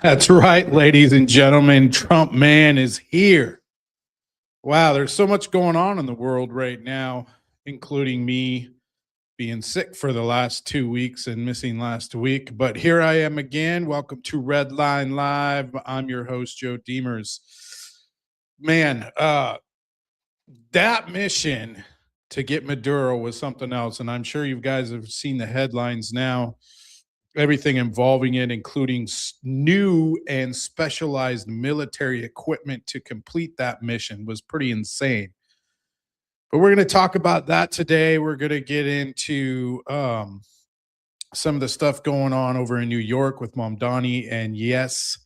That's right, ladies and gentlemen. Trump man is here. Wow, there's so much going on in the world right now, including me being sick for the last 2 weeks and missing last week. But here I am again. Welcome to Red Line Live. I'm your host, Joe Demers. Man, that mission to get Maduro was something else. And I'm sure you guys have seen the headlines now. Everything involving it, including new and specialized military equipment to complete that mission, was pretty insane. But we're going to talk about that today. We're going to get into some of the stuff going on over in New York with Mamdani. And yes,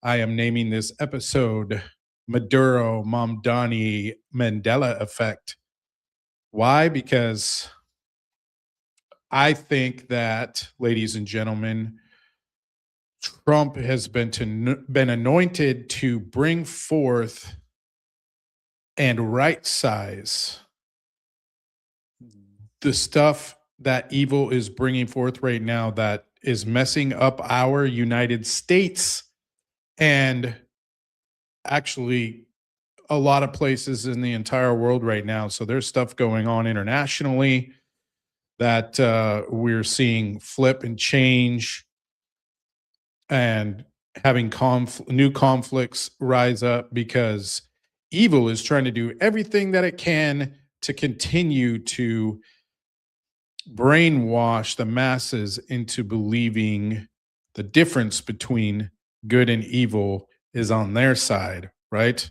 I am naming this episode Maduro Mamdani Mandela Effect. Why? Because I think that, ladies and gentlemen, Trump has been anointed to bring forth and right size the stuff that evil is bringing forth right now that is messing up our United States and actually a lot of places in the entire world right now. So there's stuff going on internationally that we're seeing flip and change and having new conflicts rise up because evil is trying to do everything that it can to continue to brainwash the masses into believing the difference between good and evil is on their side, right?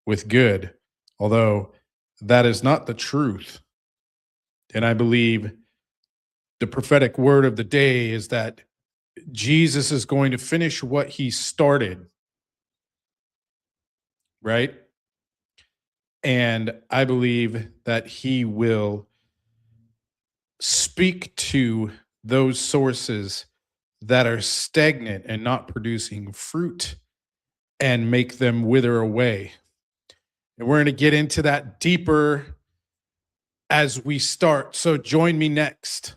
With good, although that is not the truth. And I believe the prophetic word of the day is that Jesus is going to finish what he started, right? And I believe that he will speak to those sources that are stagnant and not producing fruit and make them wither away. And we're going to get into that deeper as we start. So join me next.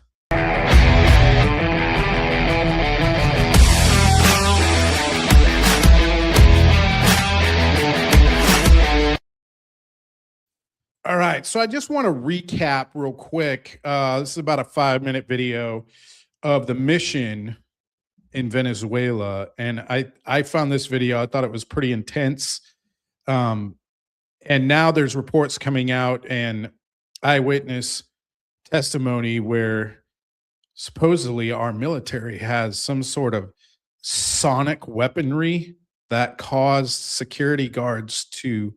All right, so I just want to recap real quick. This is about a 5-minute video of the mission in Venezuela. And I found this video, I thought it was pretty intense. And now there's reports coming out and eyewitness testimony where supposedly our military has some sort of sonic weaponry that caused security guards to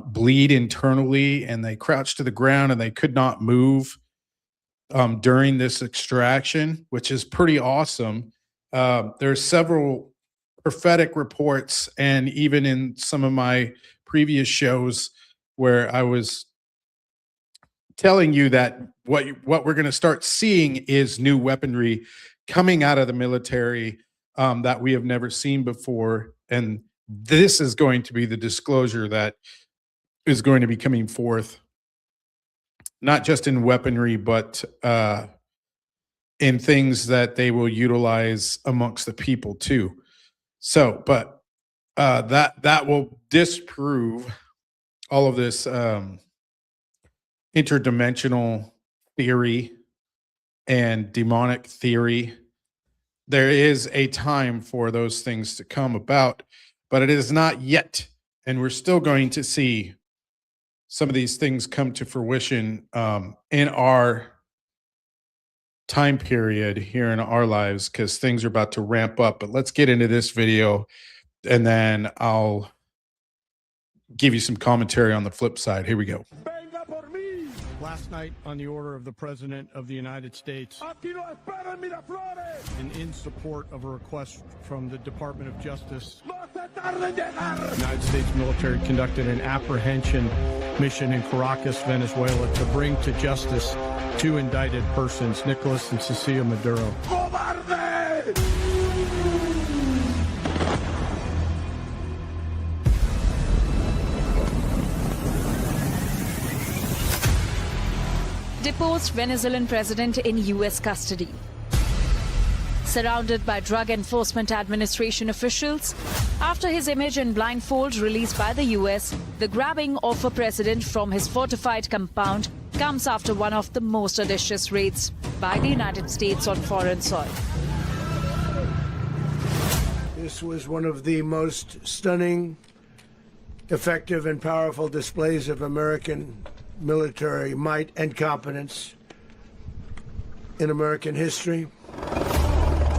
bleed internally, and they crouched to the ground and they could not move during this extraction, which is pretty awesome. There's several prophetic reports, and even in some of my previous shows where I was telling you that what we're going to start seeing is new weaponry coming out of the military that we have never seen before. And this is going to be the disclosure that is going to be coming forth, not just in weaponry, but in things that they will utilize amongst the people too. So, but that will disprove all of this interdimensional theory and demonic theory. There is a time for those things to come about, but it is not yet. And we're still going to see some of these things come to fruition in our time period here in our lives, because things are about to ramp up. But let's get into this video, and then I'll give you some commentary on the flip side. Here we go. Last night, on the order of the President of the United States, and in support of a request from the Department of Justice, the United States military conducted an apprehension mission in Caracas, Venezuela, to bring to justice 2 indicted persons, Nicolas and Cecilia Maduro. Deposed Venezuelan president in U.S. custody. surrounded by Drug Enforcement Administration officials. After his image in blindfold released by the US, the grabbing of a president from his fortified compound comes after one of the most audacious raids by the United States on foreign soil. This was one of the most stunning, effective, and powerful displays of American military might and competence in American history.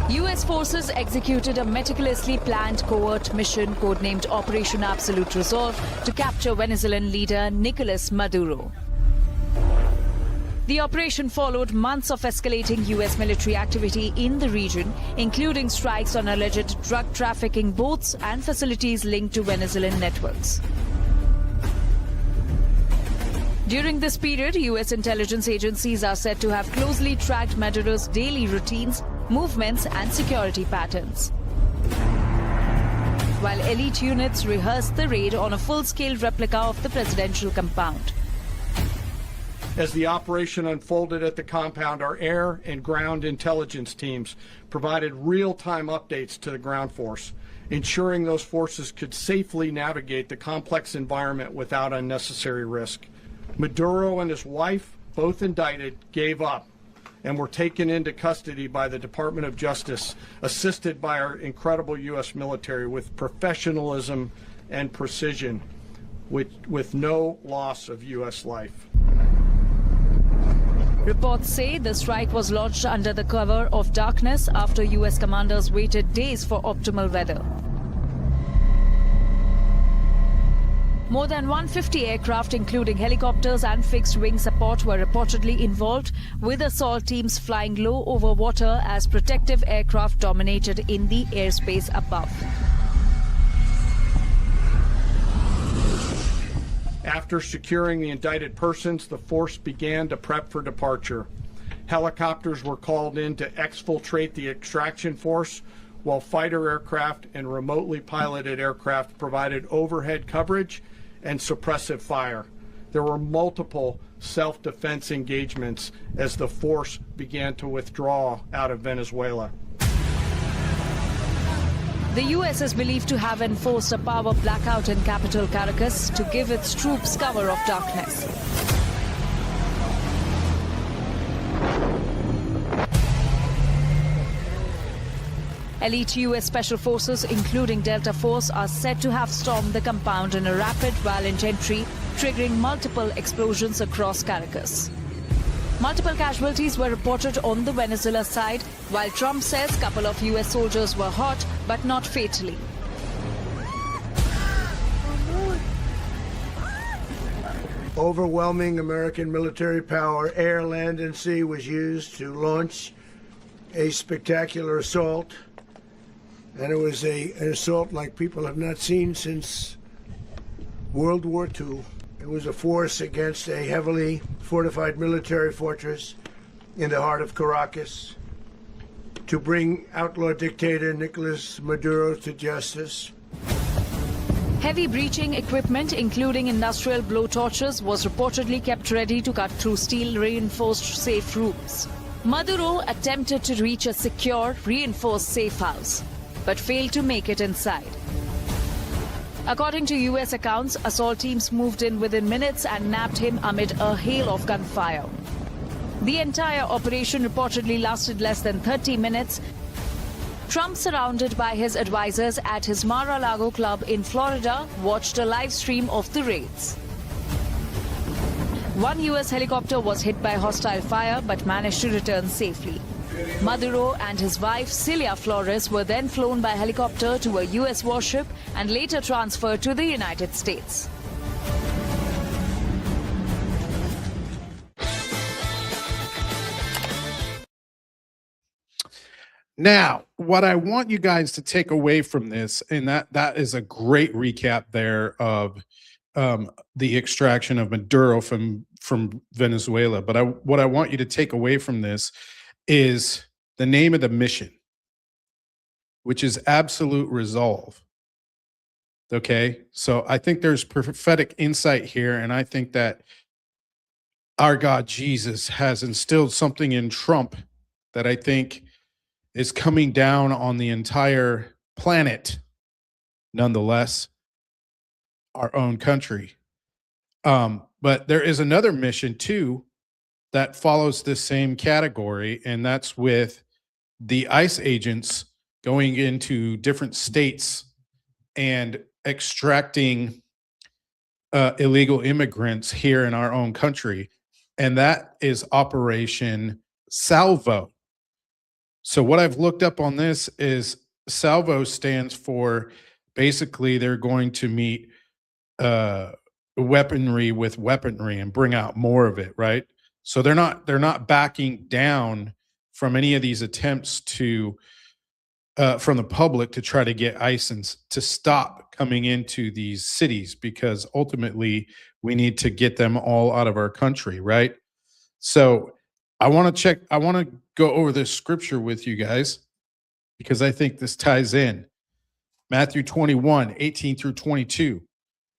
US forces executed a meticulously planned covert mission codenamed Operation Absolute Resolve to capture Venezuelan leader Nicolas Maduro. The operation followed months of escalating US military activity in the region, including strikes on alleged drug trafficking boats and facilities linked to Venezuelan networks. During this period, US intelligence agencies are said to have closely tracked Maduro's daily routines, movements, and security patterns. While elite units rehearsed the raid on a full-scale replica of the presidential compound. As the operation unfolded at the compound, our air and ground intelligence teams provided real-time updates to the ground force, ensuring those forces could safely navigate the complex environment without unnecessary risk. Maduro and his wife, both indicted, gave up and were taken into custody by the Department of Justice, assisted by our incredible U.S. military with professionalism and precision, with no loss of U.S. life. Reports say the strike was launched under the cover of darkness after US commanders waited days for optimal weather. More than 150 aircraft, including helicopters and fixed-wing support, were reportedly involved, with assault teams flying low over water as protective aircraft dominated in the airspace above. After securing the indicted persons, the force began to prep for departure. Helicopters were called in to exfiltrate the extraction force, while fighter aircraft and remotely piloted aircraft provided overhead coverage and suppressive fire. There were multiple self-defense engagements as the force began to withdraw out of Venezuela. The US is believed to have enforced a power blackout in capital Caracas to give its troops cover of darkness. Elite US special forces, including Delta Force, are said to have stormed the compound in a rapid violent entry, triggering multiple explosions across Caracas. Multiple casualties were reported on the Venezuela side, while Trump says a couple of US soldiers were hurt, but not fatally. Overwhelming American military power, air, land, and sea, was used to launch a spectacular assault. And it was an assault like people have not seen since World War II. It was a force against a heavily fortified military fortress in the heart of Caracas to bring outlaw dictator Nicolas Maduro to justice. Heavy breaching equipment, including industrial blowtorches, was reportedly kept ready to cut through steel-reinforced safe rooms. Maduro attempted to reach a secure, reinforced safe house, but failed to make it inside. According to US accounts, assault teams moved in within minutes and nabbed him amid a hail of gunfire. The entire operation reportedly lasted less than 30 minutes. Trump, surrounded by his advisors at his Mar-a-Lago club in Florida, watched a live stream of the raids. One US helicopter was hit by hostile fire but managed to return safely. Maduro and his wife, Celia Flores, were then flown by helicopter to a US warship and later transferred to the United States. Now, what I want you guys to take away from this, and that is a great recap there of the extraction of Maduro from Venezuela. But what I want you to take away from this is the name of the mission, which is Absolute Resolve. Okay, so I think there's prophetic insight here, and I think that our God Jesus has instilled something in Trump that I think is coming down on the entire planet, nonetheless, our own country. But there is another mission too that follows this same category, and that's with the ICE agents going into different states and extracting illegal immigrants here in our own country. And that is Operation Salvo. So what I've looked up on this is Salvo stands for, basically they're going to meet weaponry with weaponry and bring out more of it, right? So they're not backing down from any of these attempts to from the public to try to get ICE to stop coming into these cities, because ultimately we need to get them all out of our country, right? So I want to go over this scripture with you guys because I think this ties in. Matthew 21:18-22.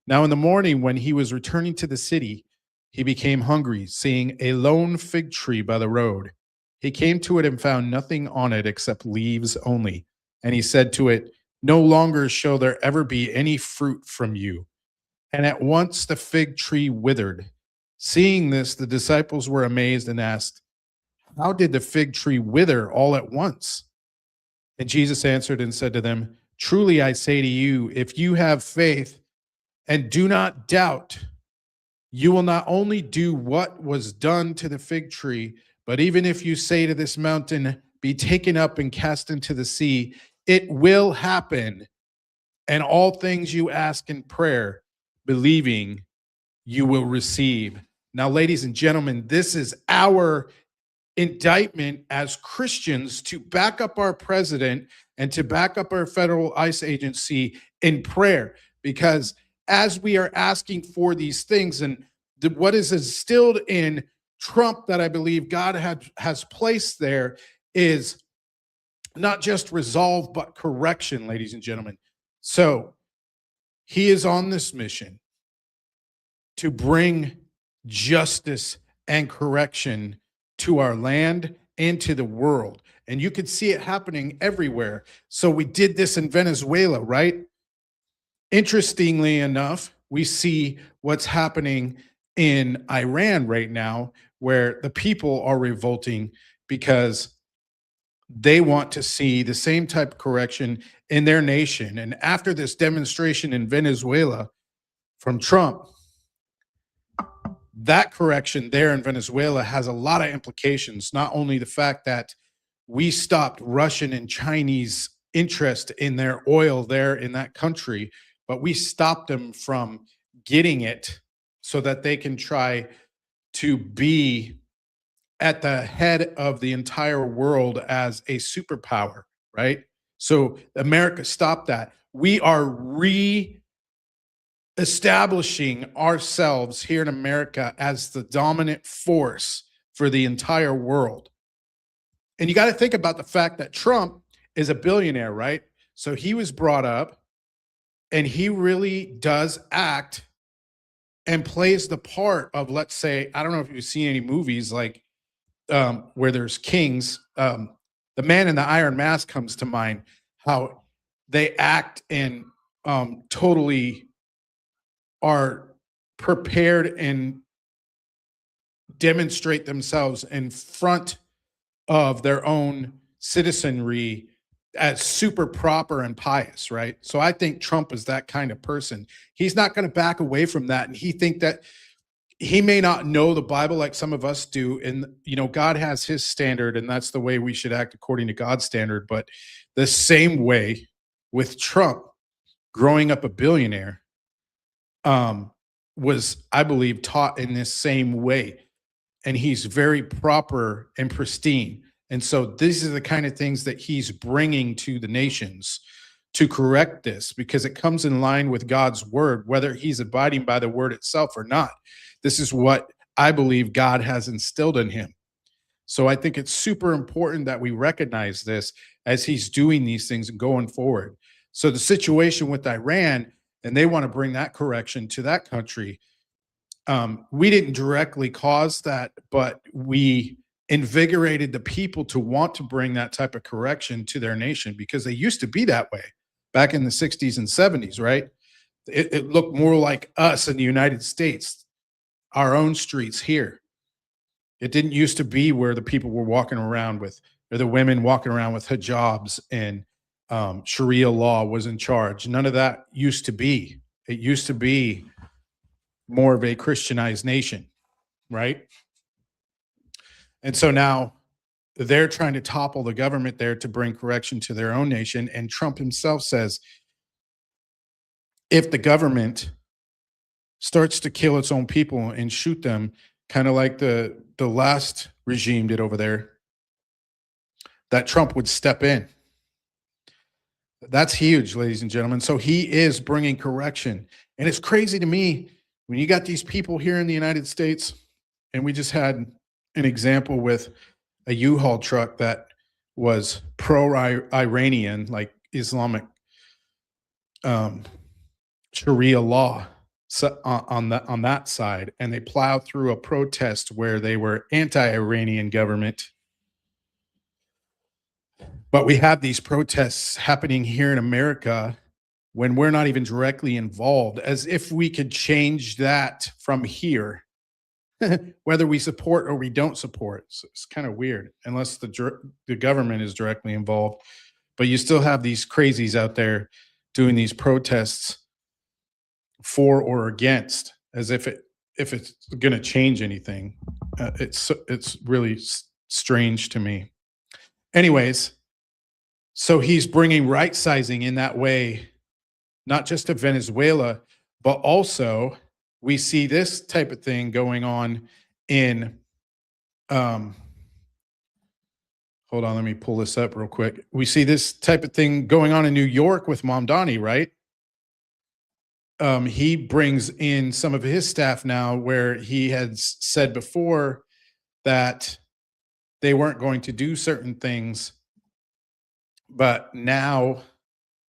Now in the morning when he was returning to the city, he became hungry, seeing a lone fig tree by the road. He came to it and found nothing on it except leaves only. And he said to it, "No longer shall there ever be any fruit from you." And at once the fig tree withered. Seeing this, the disciples were amazed and asked, "How did the fig tree wither all at once?" And Jesus answered and said to them, "Truly I say to you, if you have faith and do not doubt, you will not only do what was done to the fig tree, but even if you say to this mountain, be taken up and cast into the sea, it will happen. And all things you ask in prayer, believing, you will receive." Now, ladies and gentlemen, this is our indictment as Christians to back up our president and to back up our federal ICE agency in prayer, because as we are asking for these things, and what is instilled in Trump that I believe God has placed there is not just resolve, but correction, ladies and gentlemen. So he is on this mission to bring justice and correction to our land and to the world. And you could see it happening everywhere. So we did this in Venezuela, right? Interestingly enough, we see what's happening in Iran right now, where the people are revolting because they want to see the same type of correction in their nation. And after this demonstration in Venezuela from Trump, that correction there in Venezuela has a lot of implications. Not only the fact that we stopped Russian and Chinese interest in their oil there in that country, but we stopped them from getting it so that they can try to be at the head of the entire world as a superpower, right? So America stopped that. We are establishing ourselves here in America as the dominant force for the entire world. And you got to think about the fact that Trump is a billionaire, right? So he was brought up and he really does act and plays the part of, let's say, I don't know if you've seen any movies like where there's kings. The Man in the Iron Mask comes to mind, how they act and totally are prepared and demonstrate themselves in front of their own citizenry as super proper and pious, right? So I think Trump is that kind of person. He's not going to back away from that. And he think that he may not know the Bible like some of us do. And, you know, God has his standard, and that's the way we should act according to God's standard. But the same way with Trump growing up a billionaire, was, I believe, taught in this same way. And he's very proper and pristine. And so these are the kind of things that he's bringing to the nations to correct this, because it comes in line with God's word, whether he's abiding by the word itself or not. This is what I believe God has instilled in him. So I think it's super important that we recognize this as he's doing these things and going forward. So the situation with Iran, and they want to bring that correction to that country. We didn't directly cause that, but we invigorated the people to want to bring that type of correction to their nation, because they used to be that way back in the 60s and 70s, right? It looked more like us in the United States, our own streets here. It didn't used to be where the people were walking around with, or the women walking around with hijabs and Sharia law was in charge. None of that used to be. It used to be more of a Christianized nation, right? And so now they're trying to topple the government there to bring correction to their own nation. And Trump himself says, if the government starts to kill its own people and shoot them, kind of like the last regime did over there, that Trump would step in. That's huge, ladies and gentlemen. So he is bringing correction. And it's crazy to me when you got these people here in the United States, and we just had an example with a U-Haul truck that was pro-Iranian, like Islamic Sharia law on that side, and they plowed through a protest where they were anti-Iranian government. But we have these protests happening here in America when we're not even directly involved, as if we could change that from here, whether we support or we don't support. So it's kind of weird, unless the government is directly involved. But you still have these crazies out there doing these protests for or against, as if it's going to change anything. It's really strange to me. Anyways, so he's bringing right sizing in that way, not just to Venezuela, but also we see this type of thing going on in, hold on, let me pull this up real quick. We see this type of thing going on in New York with Mamdani, right? He brings in some of his staff now, where he had said before that they weren't going to do certain things, but now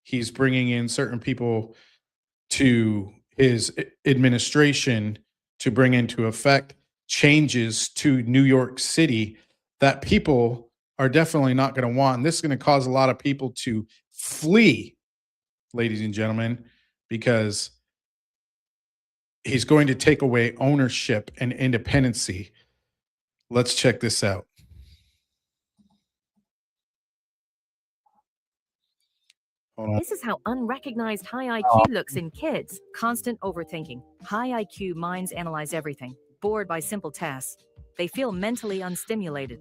he's bringing in certain people to his administration to bring into effect changes to New York City that people are definitely not going to want. And this is going to cause a lot of people to flee, ladies and gentlemen, because he's going to take away ownership and independency. Let's check this out. This is how unrecognized high IQ looks in kids. Constant overthinking. High IQ minds analyze everything. Bored by simple tasks. They feel mentally unstimulated.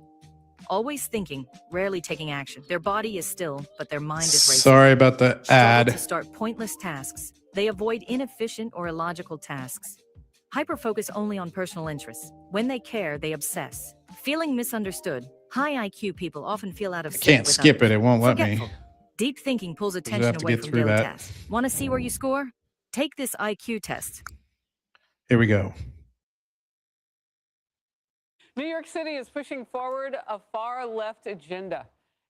Always thinking, rarely taking action. Their body is still, but their mind is racing. Sorry about the ad. Struggle to start pointless tasks. They avoid inefficient or illogical tasks. Hyperfocus only on personal interests. When they care, they obsess. Feeling misunderstood. High IQ people often feel out of sync. Can't skip it. It won't let me. Deep thinking pulls attention away from daily tasks. Want to see where you score? Take this IQ test. Here we go. New York City is pushing forward a far-left agenda,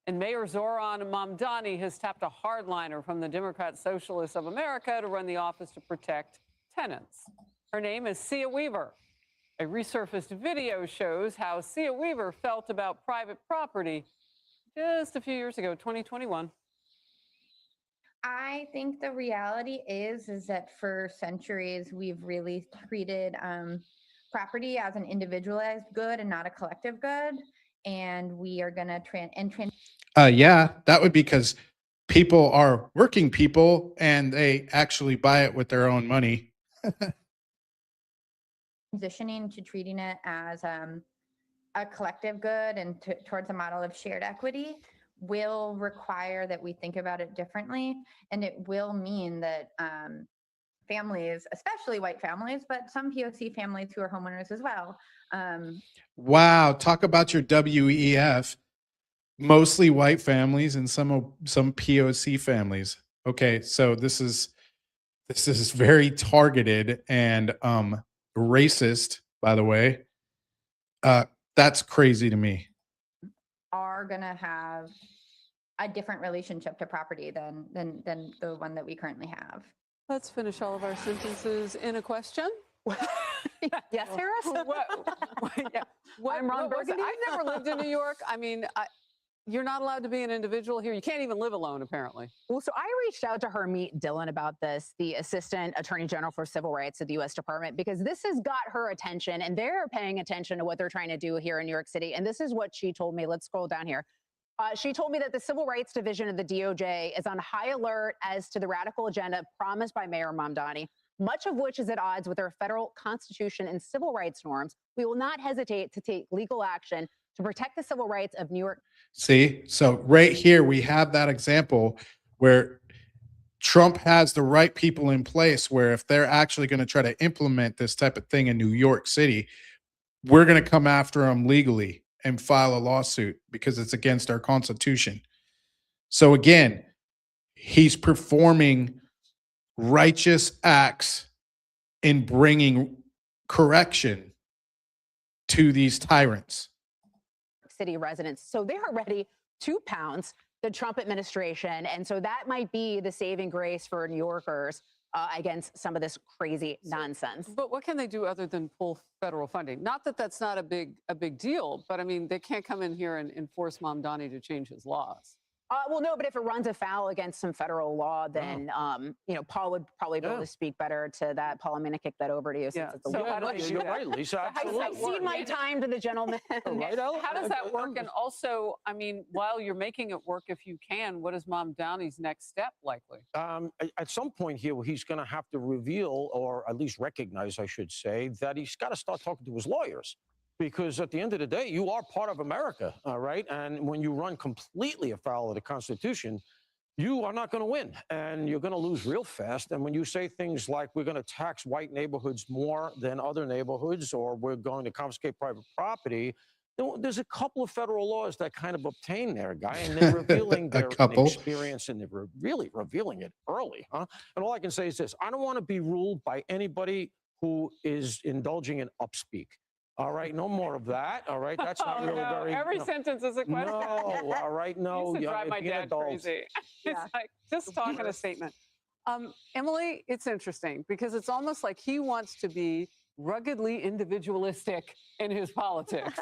and Mayor Zoran Mamdani has tapped a hardliner from the Democrat Socialists of America to run the office to protect tenants. Her name is Sia Weaver. A resurfaced video shows how Sia Weaver felt about private property just a few years ago, 2021. I think the reality is that for centuries we've really treated property as an individualized good and not a collective good, and we are going to yeah, that would be because people are working people and they actually buy it with their own money. transitioning to treating it as a collective good and towards a model of shared equity will require that we think about it differently, and it will mean that families, especially white families, but some POC families who are homeowners as well. Wow, talk about your WEF. Mostly white families and some POC families. Okay, so this is very targeted and racist, by the way. That's crazy to me. Are gonna have a different relationship to property than the one that we currently have. Let's finish all of our sentences in a question. Yes, Harris? I'm Ron Burgundy. I've never lived in New York. I mean, you're not allowed to be an individual here. You can't even live alone, apparently. Well, so I reached out to Hermeet Dillon about this, the Assistant Attorney General for Civil Rights at the U.S. Department, because this has got her attention, and they're paying attention to what they're trying to do here in New York City. And this is what she told me. Let's scroll down here. She told me that the Civil Rights Division of the DOJ is on high alert as to the radical agenda promised by Mayor Mamdani, much of which is at odds with our federal constitution and civil rights norms. We will not hesitate to take legal action to protect the civil rights of New York. See, so right here we have that example where Trump has the right people in place where if they're actually going to try to implement this type of thing in New York City, we're going to come after them legally and file a lawsuit because it's against our Constitution. So again, he's performing righteous acts in bringing correction to these tyrants. City residents. So they're already 2 pounds, the Trump administration. And so that might be the saving grace for New Yorkers against some of this crazy nonsense. But what can they do other than pull federal funding? Not that that's not a big deal, but I mean, they can't come in here and force Mamdani to change his laws. Well, no, but if it runs afoul against some federal law, then, you know, Paul would probably be able to speak better to that. Paul, I'm going to kick that over to you. Yeah. Since it's So a how do you do You're that? right, Lisa. Absolutely. I've ceded my time to the gentleman. Right, Ellen? How does that work? And also, I mean, while you're making it work, if you can, what is Mamdani's next step likely? At some point here, he's going to have to reveal, or at least recognize, I should say, that he's got to start talking to his lawyers. Because at the end of the day, you are part of America, all right? And when you run completely afoul of the Constitution, you are not going to win, and you're going to lose real fast. And when you say things like we're going to tax white neighborhoods more than other neighborhoods, or we're going to confiscate private property, there's a couple of federal laws that kind of obtain there, Guy, and they're revealing their inexperience, and they're really revealing it early, huh? And all I can say is this: I don't want to be ruled by anybody who is indulging in upspeak. All right, no more of that. All right, that's not really very. Every sentence is a question. No, all right, no. Used to drive my dad crazy. It's like just talking a statement. Emily, it's interesting because it's almost like he wants to be ruggedly individualistic in his politics.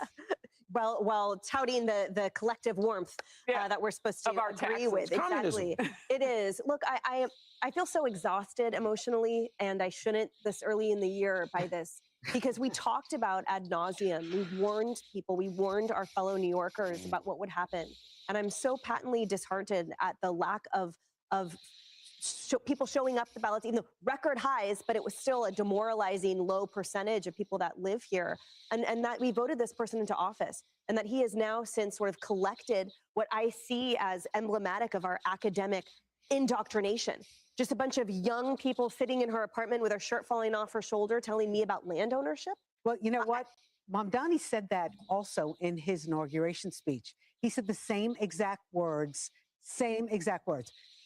Well, touting the collective warmth that we're supposed to agree with. Exactly. It is. Look, I feel so exhausted emotionally, and I shouldn't this early in the year by this. Because we talked about ad nauseum. We warned people, we warned our fellow New Yorkers about what would happen. And I'm so patently disheartened at the lack of people showing up the ballots, even though record highs, but it was still a demoralizing low percentage of people that live here. And that we voted this person into office, and that he has now since sort of collected what I see as emblematic of our academic indoctrination. Just a bunch of young people sitting in her apartment with her shirt falling off her shoulder telling me about land ownership. Well, you know what? Mamdani said that also in his inauguration speech. He said the same exact words.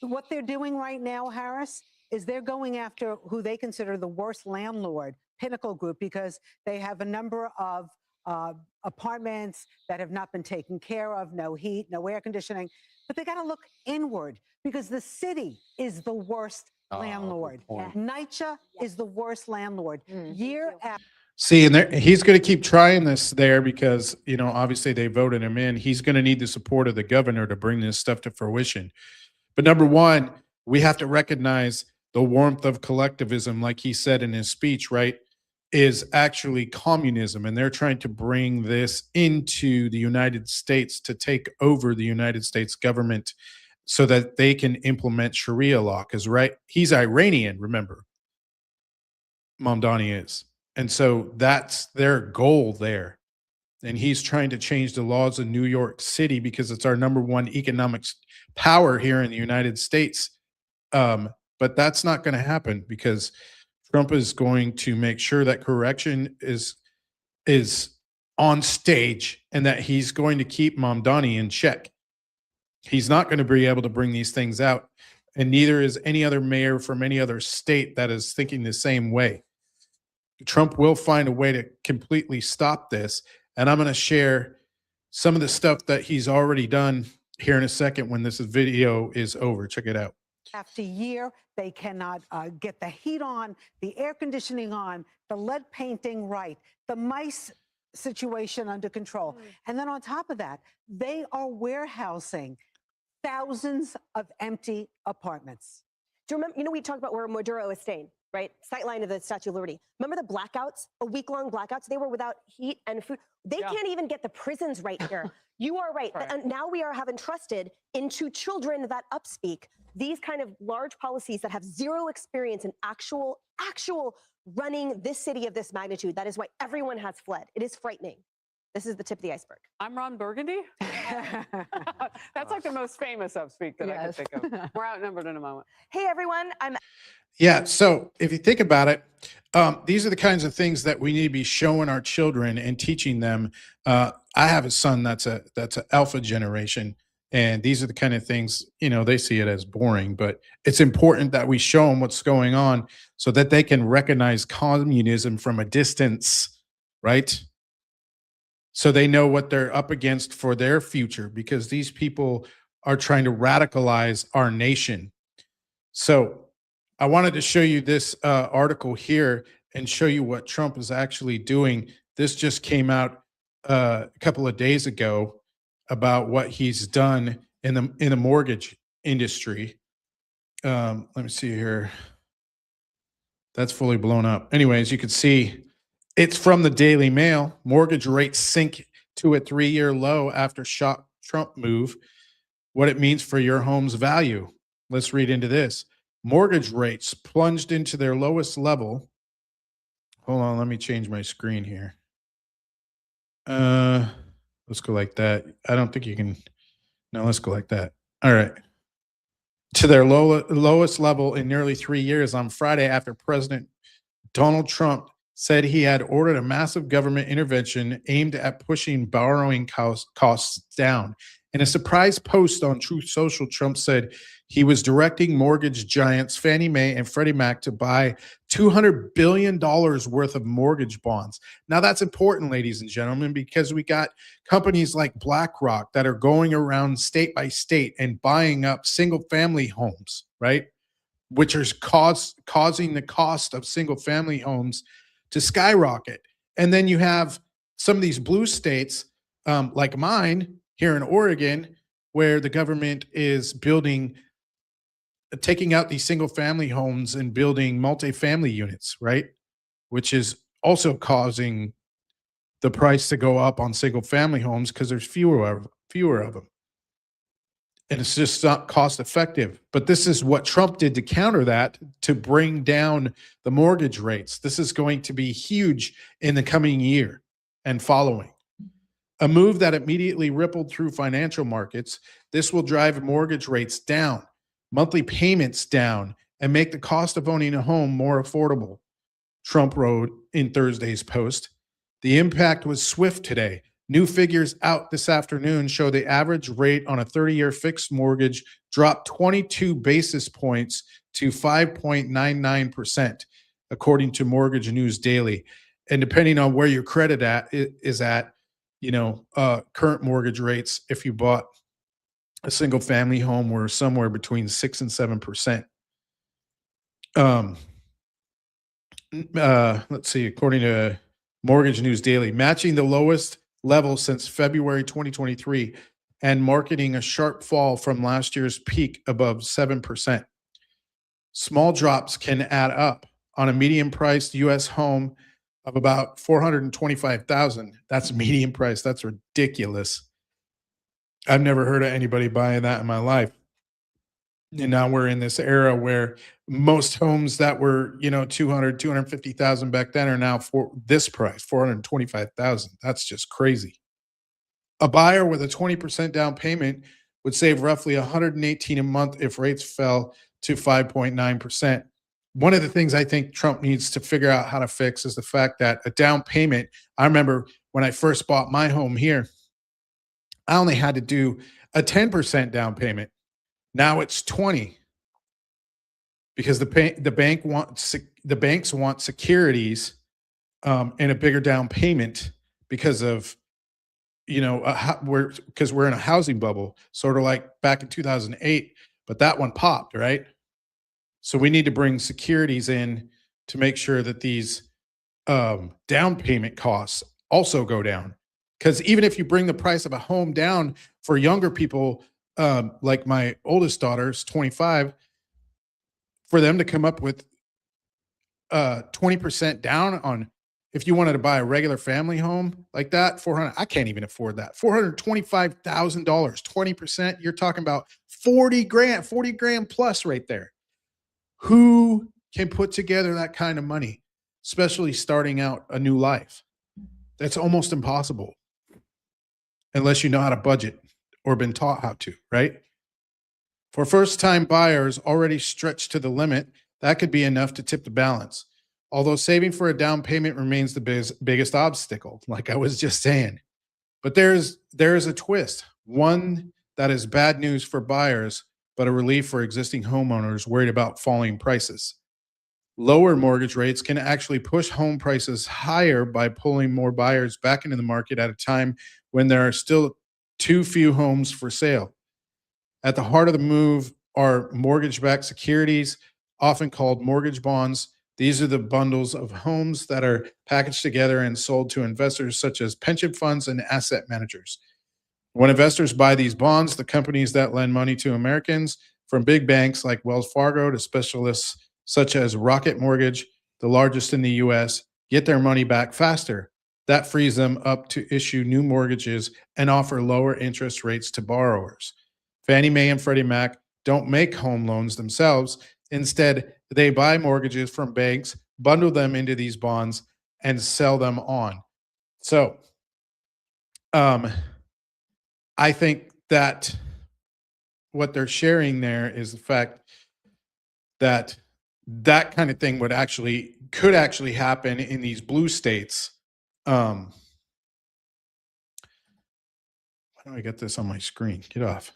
What they're doing right now, Harris, is they're going after who they consider the worst landlord, Pinnacle Group, because they have a number of apartments that have not been taken care of, no heat, no air conditioning. But they got to look inward because the city is the worst landlord. NYCHA is the worst landlord. Year after. See, and he's going to keep trying this there because, you know, obviously they voted him in. He's going to need the support of the governor to bring this stuff to fruition. But number one, we have to recognize the warmth of collectivism, like he said in his speech, right, is actually communism. And they're trying to bring this into the United States to take over the United States government so that they can implement Sharia law. Because, right, he's Iranian, remember, Mamdani is. And so that's their goal there. And he's trying to change the laws of New York City because it's our number one economic power here in the United States. But that's not going to happen because Trump is going to make sure that correction is on stage and that he's going to keep Mamdani in check. He's not going to be able to bring these things out. And neither is any other mayor from any other state that is thinking the same way. Trump will find a way to completely stop this. And I'm going to share some of the stuff that he's already done here in a second when this video is over. Check it out. after year. They cannot get the heat on, the air conditioning on, the lead painting right, the mice situation under control. And then on top of that, they are warehousing thousands of empty apartments. Do you remember, we talked about where Maduro is staying, right? Sightline of the Statue of Liberty. Remember the blackouts, a week-long blackouts? They were without heat and food. They can't even get the prisons right here. You are right. And now we are having trusted into children that upspeak these kind of large policies that have zero experience in actual running this city of this magnitude. That is why everyone has fled. It is frightening. This is the tip of the iceberg. I'm Ron Burgundy. That's like the most famous upspeak that I can think of. We're outnumbered in a moment. Hey, everyone. Yeah. So if you think about it, these are the kinds of things that we need to be showing our children and teaching them. I have a son that's an alpha generation. And these are the kind of things, they see it as boring, but it's important that we show them what's going on so that they can recognize communism from a distance, right? So they know what they're up against for their future, because these people are trying to radicalize our nation. So I wanted to show you this article here and show you what Trump is actually doing. This just came out a couple of days ago about what he's done in the mortgage industry. Let me see here. That's fully blown up. Anyways, you can see it's from the Daily Mail. Mortgage rates sink to a 3-year low after shock Trump move. What it means for your home's value. Let's read into this. Mortgage rates plunged into their lowest level. Hold on, let me change my screen here. Let's go like that. I don't think you can. No, let's go like that. All right. To their lowest level in nearly 3 years on Friday, after President Donald Trump said he had ordered a massive government intervention aimed at pushing borrowing costs down. In a surprise post on Truth Social, Trump said he was directing mortgage giants Fannie Mae and Freddie Mac to buy $200 billion worth of mortgage bonds. Now, that's important, ladies and gentlemen, because we got companies like BlackRock that are going around state by state and buying up single-family homes, right? Which is causing the cost of single-family homes to skyrocket. And then you have some of these blue states, like mine, here in Oregon, where the government is taking out these single family homes and building multifamily units, right? Which is also causing the price to go up on single family homes because there's fewer of them. And it's just not cost effective. But this is what Trump did to counter that, to bring down the mortgage rates. This is going to be huge in the coming year and following. A move that immediately rippled through financial markets. This will drive mortgage rates down, monthly payments down, and make the cost of owning a home more affordable, Trump wrote in Thursday's post. The impact was swift today. New figures out this afternoon show the average rate on a 30-year fixed mortgage dropped 22 basis points to 5.99%, according to Mortgage News Daily. And depending on where your credit is at, current mortgage rates, if you bought a single family home, were somewhere between 6 and 7%. Let's see, according to Mortgage News Daily, matching the lowest level since February 2023 and marking a sharp fall from last year's peak above 7%. Small drops can add up. On a medium priced U.S. home of about $425,000. That's median price. That's ridiculous. I've never heard of anybody buying that in my life. And now we're in this era where most homes that were, 250,000 back then are now for this price, 425,000. That's just crazy. A buyer with a 20% down payment would save roughly $118 a month if rates fell to 5.9%. One of the things I think Trump needs to figure out how to fix is the fact that a down payment, I remember when I first bought my home here, I only had to do a 10% down payment. Now it's 20 because the banks want securities and a bigger down payment because of, we're in a housing bubble, sort of like back in 2008, but that one popped, right? So we need to bring securities in to make sure that these down payment costs also go down. Because even if you bring the price of a home down for younger people, like my oldest daughter's 25, for them to come up with 20% down on, if you wanted to buy a regular family home like that, 400, I can't even afford that. $425,000, 20%, you're talking about 40 grand plus right there. Who can put together that kind of money, especially starting out a new life? That's almost impossible unless you know how to budget or been taught how to, right? For first-time buyers already stretched to the limit, that could be enough to tip the balance. Although saving for a down payment remains the biggest obstacle, like I was just saying. But there's a twist, one that is bad news for buyers, but a relief for existing homeowners worried about falling prices. Lower mortgage rates can actually push home prices higher by pulling more buyers back into the market at a time when there are still too few homes for sale. At the heart of the move are mortgage-backed securities, often called mortgage bonds. These are the bundles of homes that are packaged together and sold to investors such as pension funds and asset managers. When investors buy these bonds, the companies that lend money to Americans, from big banks like Wells Fargo to specialists such as Rocket Mortgage, the largest in the US, get their money back faster. That frees them up to issue new mortgages and offer lower interest rates to borrowers. Fannie Mae and Freddie Mac don't make home loans themselves. Instead, they buy mortgages from banks, bundle them into these bonds, and sell them on. So, I think that what they're sharing there is the fact that that kind of thing could actually happen in these blue states. Why don't I get this on my screen? Get off.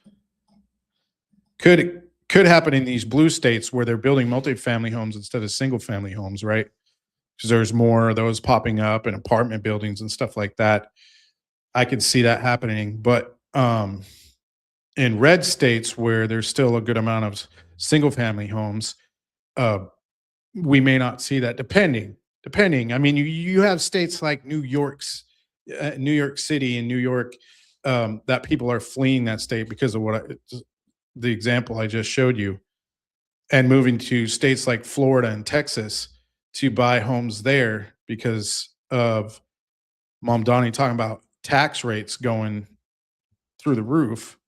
Could happen in these blue states where they're building multifamily homes instead of single family homes, right? Because there's more of those popping up in apartment buildings and stuff like that. I could see that happening, but in red states where there's still a good amount of single family homes, we may not see that, depending. I mean, you have states like New York City and New York, that people are fleeing that state because of the example I just showed you, and moving to states like Florida and Texas to buy homes there because of Mom Donnie talking about tax rates going through the roof,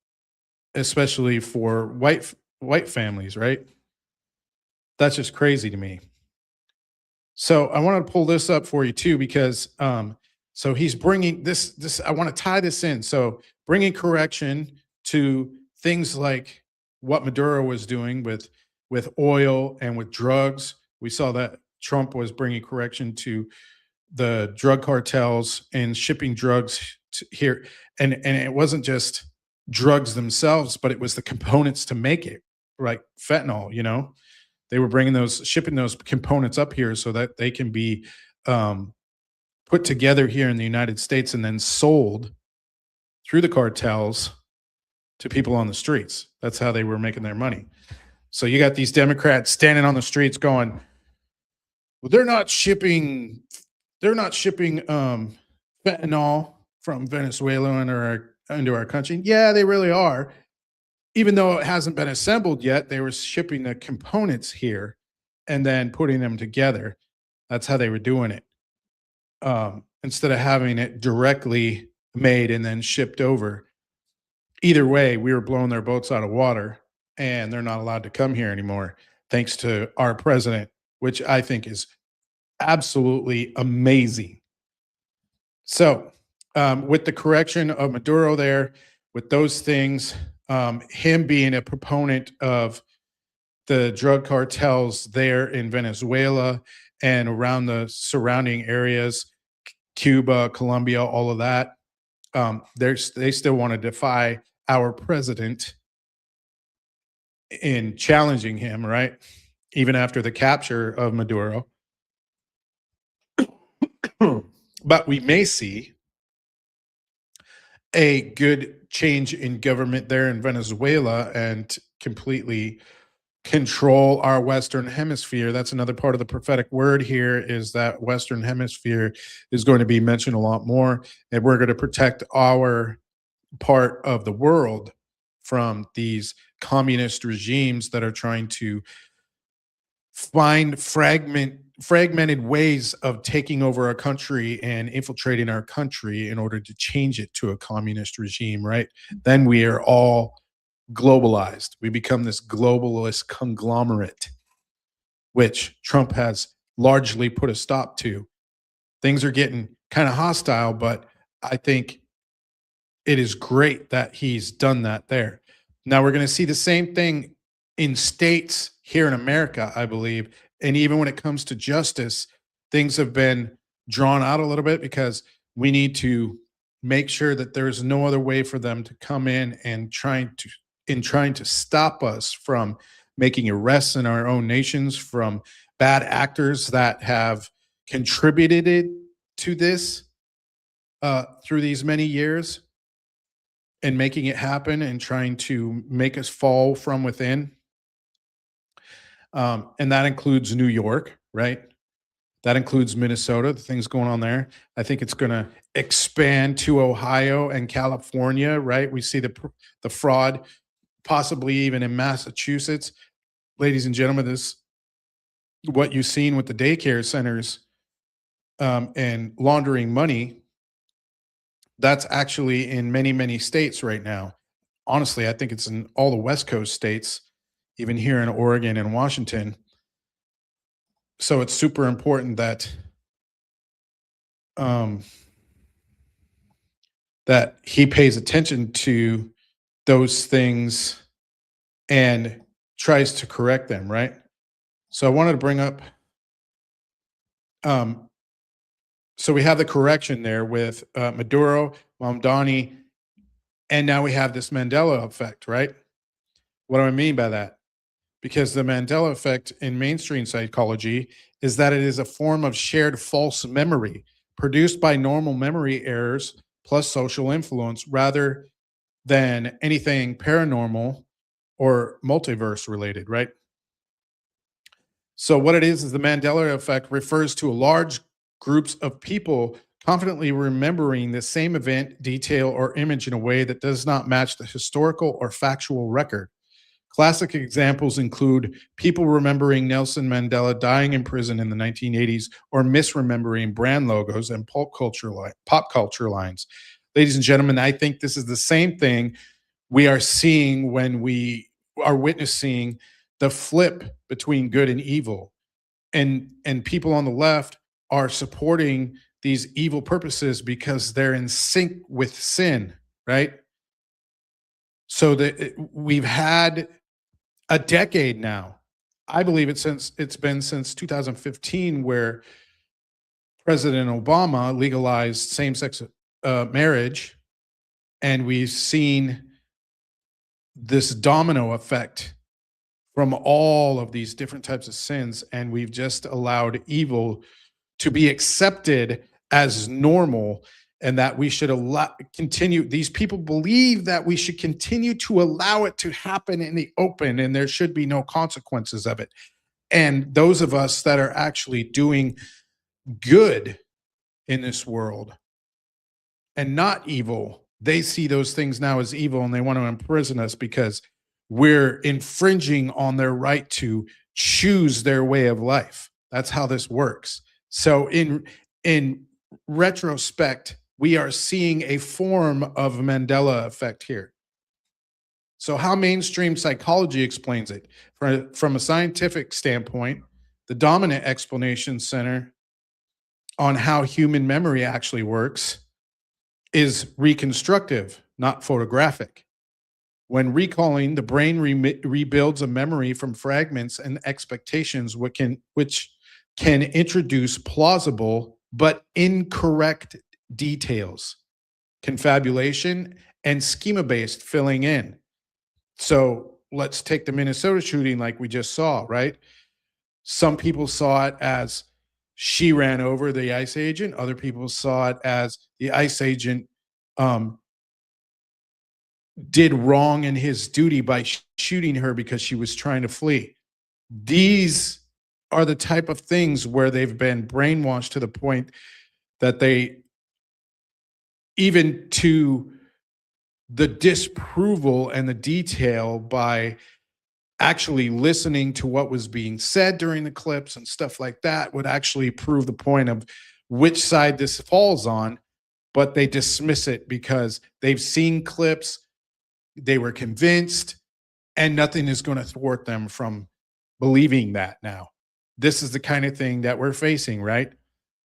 especially for white families, right? That's just crazy to me. So I want to pull this up for you too, because so he's bringing this. I want to tie this in. So bringing correction to things like what Maduro was doing with oil and with drugs. We saw that Trump was bringing correction to the drug cartels and shipping drugs here, and it wasn't just drugs themselves, but it was the components to make it, like fentanyl. They were shipping those components up here so that they can be put together here in the United States and then sold through the cartels to people on the streets. That's how they were making their money. So you got these Democrats standing on the streets going, well, they're not shipping fentanyl from Venezuela into our country. Yeah, they really are. Even though it hasn't been assembled yet, they were shipping the components here and then putting them together. That's how they were doing it. Instead of having it directly made and then shipped over. Either way, we were blowing their boats out of water, and they're not allowed to come here anymore, thanks to our president, which I think is absolutely amazing. So with the correction of Maduro there, with those things, him being a proponent of the drug cartels there in Venezuela and around the surrounding areas, Cuba, Colombia, all of that, they still want to defy our president in challenging him, right? Even after the capture of Maduro. But we may see a good change in government there in Venezuela and completely control our Western hemisphere. That's another part of the prophetic word here, is that Western hemisphere is going to be mentioned a lot more, and we're going to protect our part of the world from these communist regimes that are trying to find fragmented ways of taking over a country and infiltrating our country in order to change it to a communist regime, right? Then we are all globalized. We become this globalist conglomerate, which Trump has largely put a stop to. Things are getting kind of hostile, but I think it is great that he's done that there. Now we're going to see the same thing in states here in America, I believe. And even when it comes to justice, things have been drawn out a little bit because we need to make sure that there's no other way for them to come in and trying to stop us from making arrests in our own nations, from bad actors that have contributed to this through these many years, and making it happen and trying to make us fall from within. And that includes New York, right? That includes Minnesota, the things going on there. I think it's going to expand to Ohio and California, right? We see the fraud possibly even in Massachusetts. Ladies and gentlemen, this what you've seen with the daycare centers and laundering money, that's actually in many, many states right now. Honestly, I think it's in all the West Coast states, even here in Oregon and Washington. So it's super important that that he pays attention to those things and tries to correct them, right? So I wanted to bring up, so we have the correction there with Maduro, Mamdani, and now we have this Mandela effect, right? What do I mean by that? Because the Mandela effect in mainstream psychology is that it is a form of shared false memory produced by normal memory errors plus social influence rather than anything paranormal or multiverse related, right? So what it is the Mandela effect refers to a large groups of people confidently remembering the same event, detail, or image in a way that does not match the historical or factual record. Classic examples include people remembering Nelson Mandela dying in prison in the 1980s or misremembering brand logos and pop culture lines. Ladies and gentlemen, I think this is the same thing we are seeing when we are witnessing the flip between good and evil. And people on the left are supporting these evil purposes because they're in sync with sin, right? So that we've had a decade now. I believe it's been since 2015 where President Obama legalized same-sex marriage, and we've seen this domino effect from all of these different types of sins, and we've just allowed evil to be accepted as normal, and that we should continue. These people believe that we should continue to allow it to happen in the open, and there should be no consequences of it. And those of us that are actually doing good in this world and not evil, they see those things now as evil, and they want to imprison us because we're infringing on their right to choose their way of life. That's how this works. So in retrospect, we are seeing a form of Mandela effect here. So how mainstream psychology explains it. From a scientific standpoint, the dominant explanation center on how human memory actually works is reconstructive, not photographic. When recalling, the brain rebuilds a memory from fragments and expectations, which can introduce plausible but incorrect details, confabulation, and schema-based filling in. So let's take the Minnesota shooting like we just saw, right? Some people saw it as she ran over the ICE agent. Other people saw it as the ICE agent did wrong in his duty by shooting her because she was trying to flee. These are the type of things where they've been brainwashed to the point that they, even to the disapproval and the detail, by actually listening to what was being said during the clips and stuff like that, would actually prove the point of which side this falls on, but they dismiss it because they've seen clips, they were convinced, and nothing is going to thwart them from believing that now. This is the kind of thing that we're facing, right?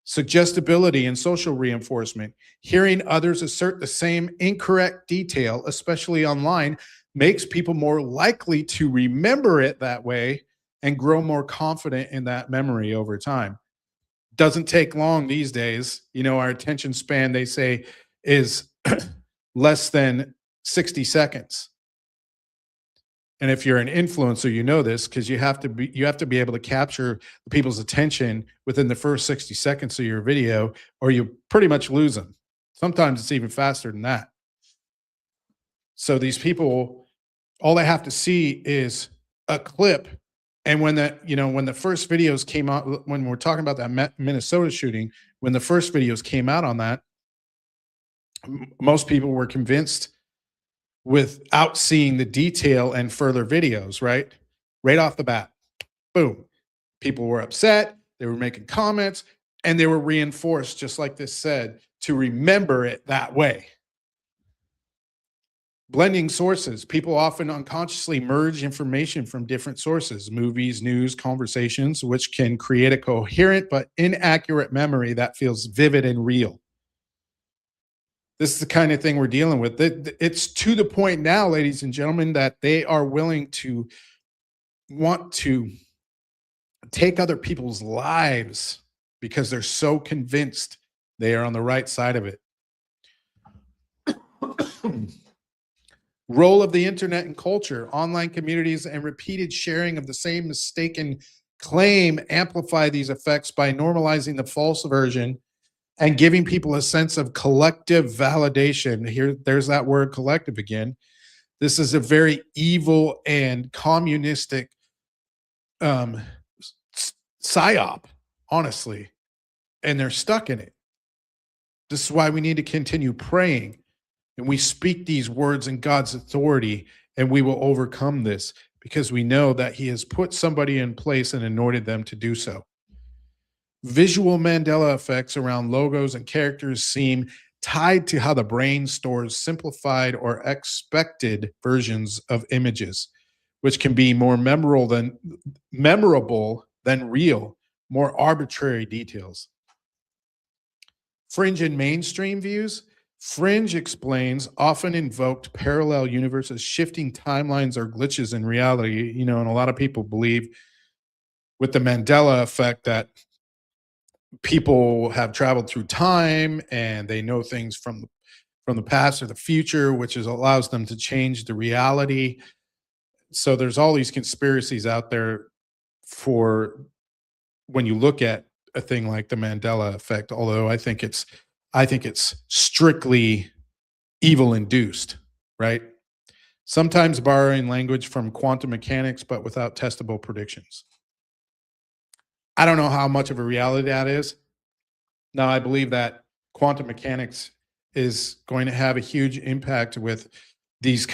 Suggestibility and social reinforcement. Hearing others assert the same incorrect detail, especially online, makes people more likely to remember it that way and grow more confident in that memory over time. Doesn't take long these days. You know, our attention span, they say, is less than 60 seconds. And if you're an influencer, you know this, because you have to be able to capture people's attention within the first 60 seconds of your video, or you pretty much lose them. Sometimes it's even faster than that. So these people, all they have to see is a clip. And when the first videos came out, when we're talking about that Minnesota shooting, when the first videos came out on that, most people were convinced without seeing the detail and further videos, right? Right off the bat, boom. People were upset, they were making comments, and they were reinforced, just like this said, to remember it that way. Blending sources. People often unconsciously merge information from different sources, movies, news, conversations, which can create a coherent but inaccurate memory that feels vivid and real. This is the kind of thing we're dealing with. It's to the point now, ladies and gentlemen, that they are willing to want to take other people's lives because they're so convinced they are on the right side of it. Role of the internet and culture. Online communities and repeated sharing of the same mistaken claim amplify these effects by normalizing the false version and giving people a sense of collective validation. Here, there's that word collective again. This is a very evil and communistic psyop, honestly, and they're stuck in it. This is why we need to continue praying, and we speak these words in God's authority, and we will overcome this because we know that He has put somebody in place and anointed them to do so. Visual Mandela effects around logos and characters seem tied to how the brain stores simplified or expected versions of images, which can be more memorable than real, more arbitrary details. Fringe and mainstream views. Fringe explains often invoked parallel universes, shifting timelines or glitches in reality. You know, and a lot of people believe with the Mandela effect that people have traveled through time and they know things from the past or the future, which allows them to change the reality. So there's all these conspiracies out there for when you look at a thing like the Mandela effect, although I think it's strictly evil induced, right? Sometimes borrowing language from quantum mechanics, but without testable predictions. I don't know how much of a reality that is. Now, I believe that quantum mechanics is going to have a huge impact with these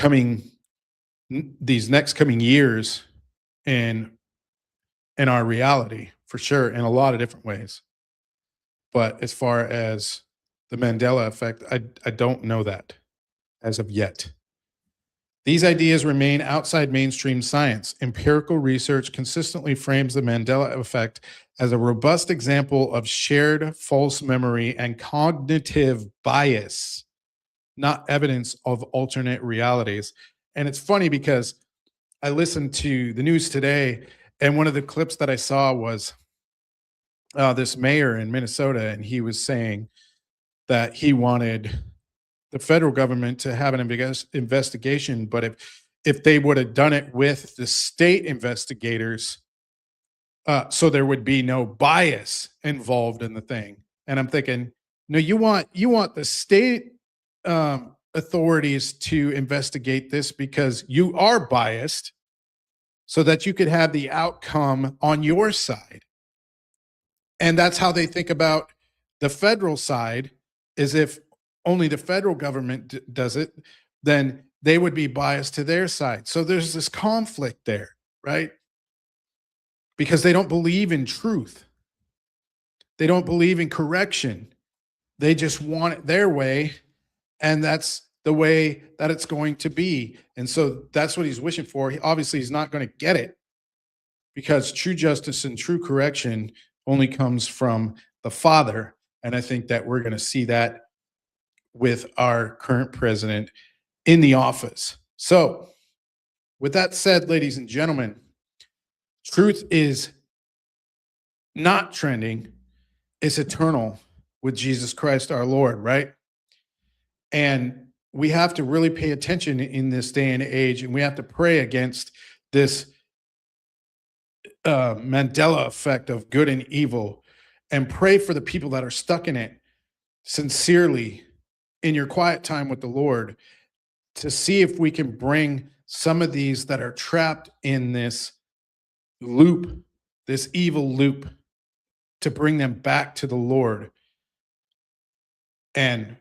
next coming years in our reality, for sure, in a lot of different ways. But as far as the Mandela effect, I don't know that as of yet. These ideas remain outside mainstream science. Empirical research consistently frames the Mandela effect as a robust example of shared false memory and cognitive bias, not evidence of alternate realities. And it's funny because I listened to the news today, and one of the clips that I saw was this mayor in Minnesota, and he was saying that he wanted the federal government to have an investigation, but if they would have done it with the state investigators, so there would be no bias involved in the thing. And I'm thinking, no, you want the state authorities to investigate this because you are biased, so that you could have the outcome on your side. And that's how they think about the federal side, is if only the federal government does it, then they would be biased to their side. So there's this conflict there, right? Because they don't believe in truth. They don't believe in correction. They just want it their way, and that's the way that it's going to be. And so that's what he's wishing for. Obviously, he's not going to get it, because true justice and true correction only comes from the Father. And I think that we're going to see that with our current president in the office. So with that said, ladies and gentlemen, truth is not trending. It's eternal with Jesus Christ, our Lord, right? And we have to really pay attention in this day and age, and we have to pray against this Mandela effect of good and evil, and pray for the people that are stuck in it sincerely in your quiet time with the Lord, to see if we can bring some of these that are trapped in this loop, this evil loop, to bring them back to the Lord and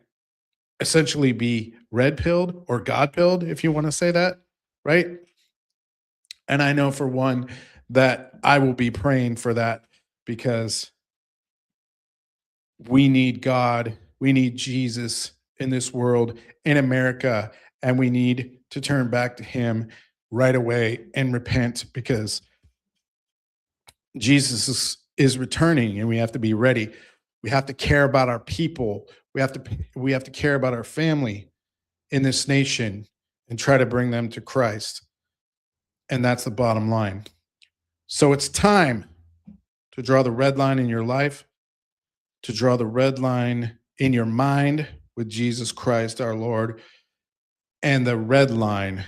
essentially be red-pilled or God-pilled, if you want to say that, right? And I know for one that I will be praying for that, because we need God, we need Jesus in this world, in America, and we need to turn back to him right away and repent, because Jesus is returning, and we have to be ready. We have to care about our people. We have to care about our family in this nation and try to bring them to Christ. And that's the bottom line. So it's time to draw the red line in your life, to draw the red line in your mind with Jesus Christ, our Lord, and the red line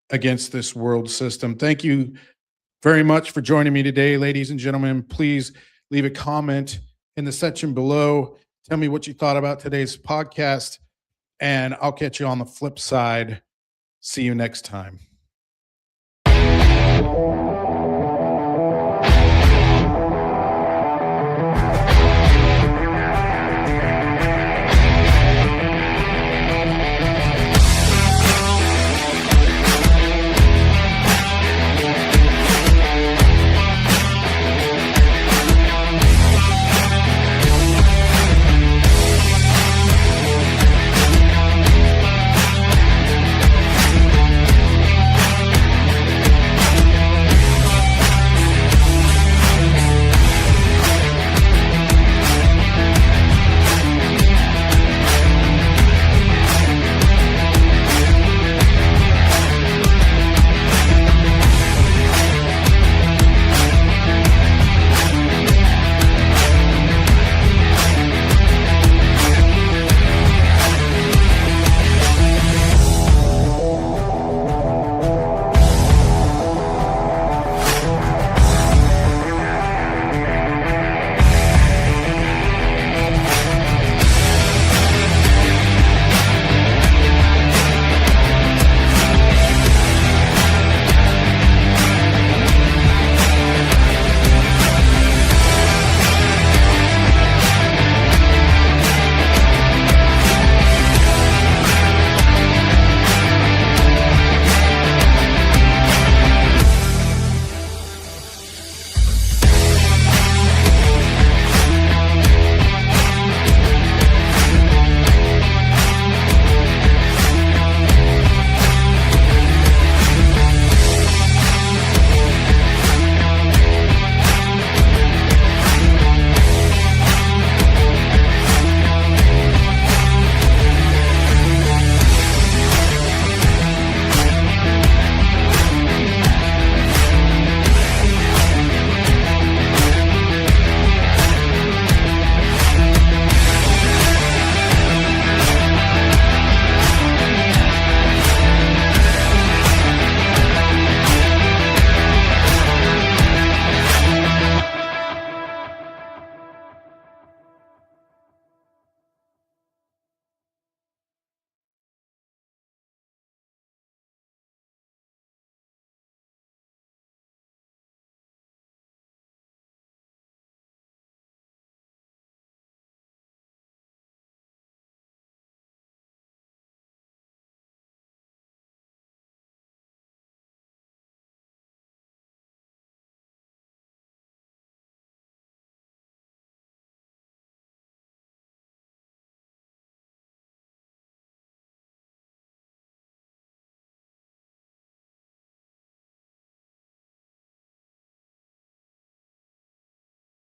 against this world system. Thank you very much for joining me today, ladies and gentlemen. Please leave a comment in the section below. Tell me what you thought about today's podcast, and I'll catch you on the flip side. See you next time.